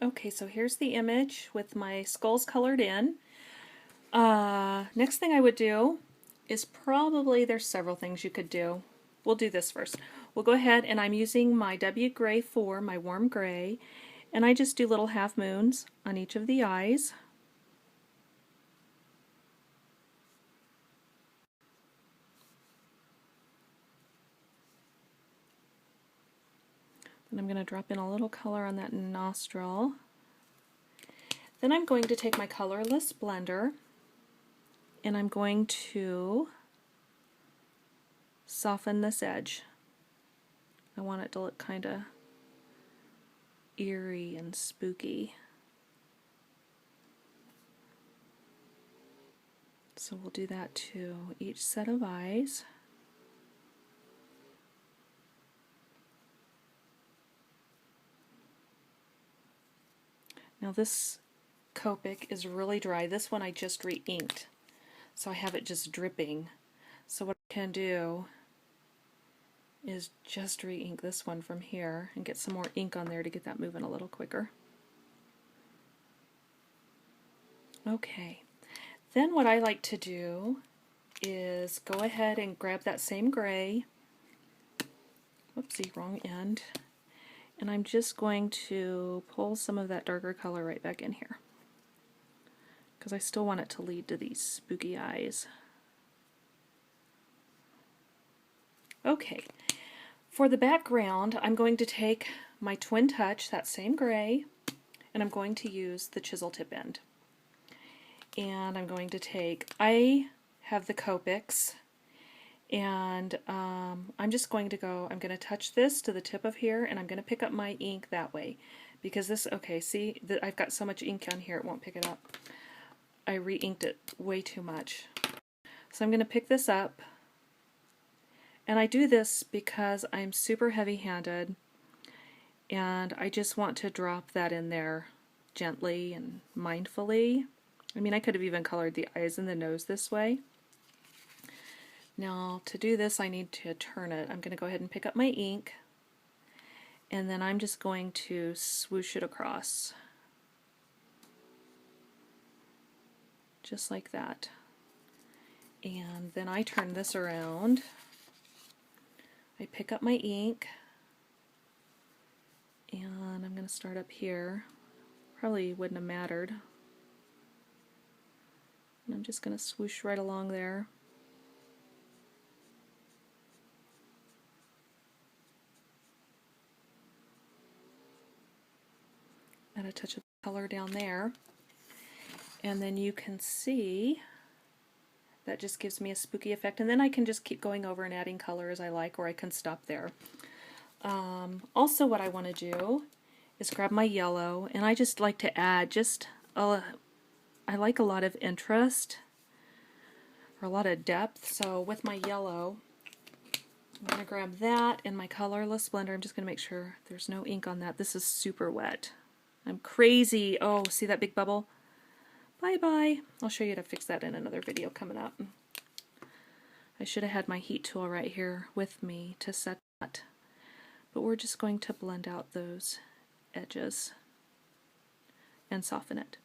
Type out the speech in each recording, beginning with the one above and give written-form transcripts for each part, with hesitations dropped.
Okay, so here's the image with my skulls colored in. Next thing I would do is probably, there's several things you could do. We'll do this first. We'll go ahead, and I'm using my W Gray 4, my warm gray, and I just do little half moons on each of the eyes. And I'm going to drop in a little color on that nostril. Then I'm going to take my colorless blender and I'm going to soften this edge. I want it to look kind of eerie and spooky. So we'll do that to each set of eyes. Now this Copic is really dry. This one I just re-inked, so I have it just dripping. So what I can do is just re-ink this one from here and get some more ink on there to get that moving a little quicker. Okay, then what I like to do is go ahead and grab that same gray, whoopsie, wrong end, and I'm just going to pull some of that darker color right back in here, because I still want it to lead to these spooky eyes. Okay, for the background I'm going to take my Twin Touch, that same gray, and I'm going to use the chisel tip end. And I'm going to take, I have the Copics, and I'm just going to go, I'm going to touch this to the tip of here, and I'm going to pick up my ink that way, because this, okay, see, I've got so much ink on here it won't pick it up. I re-inked it way too much. So I'm going to pick this up, and I do this because I'm super heavy-handed, and I just want to drop that in there gently and mindfully. I mean, I could have even colored the eyes and the nose this way. Now, to do this, I need to turn it. I'm going to go ahead and pick up my ink, and then I'm just going to swoosh it across. Just like that. And then I turn this around. I pick up my ink, and I'm going to start up here. Probably wouldn't have mattered. And I'm just going to swoosh right along there. Add a touch of color down there. And then you can see that just gives me a spooky effect. And then I can just keep going over and adding color as I like, or I can stop there. Also what I want to do is grab my yellow, and I just like to add just I like a lot of interest or a lot of depth, so with my yellow I'm going to grab that in my colorless blender. I'm just going to make sure there's no ink on that. This is super wet. I'm crazy. Oh, see that big bubble? Bye bye. I'll show you how to fix that in another video coming up. I should have had my heat tool right here with me to set that, but we're just going to blend out those edges and soften it.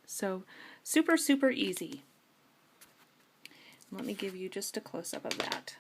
So super, super easy. Let me give you just a close-up of that.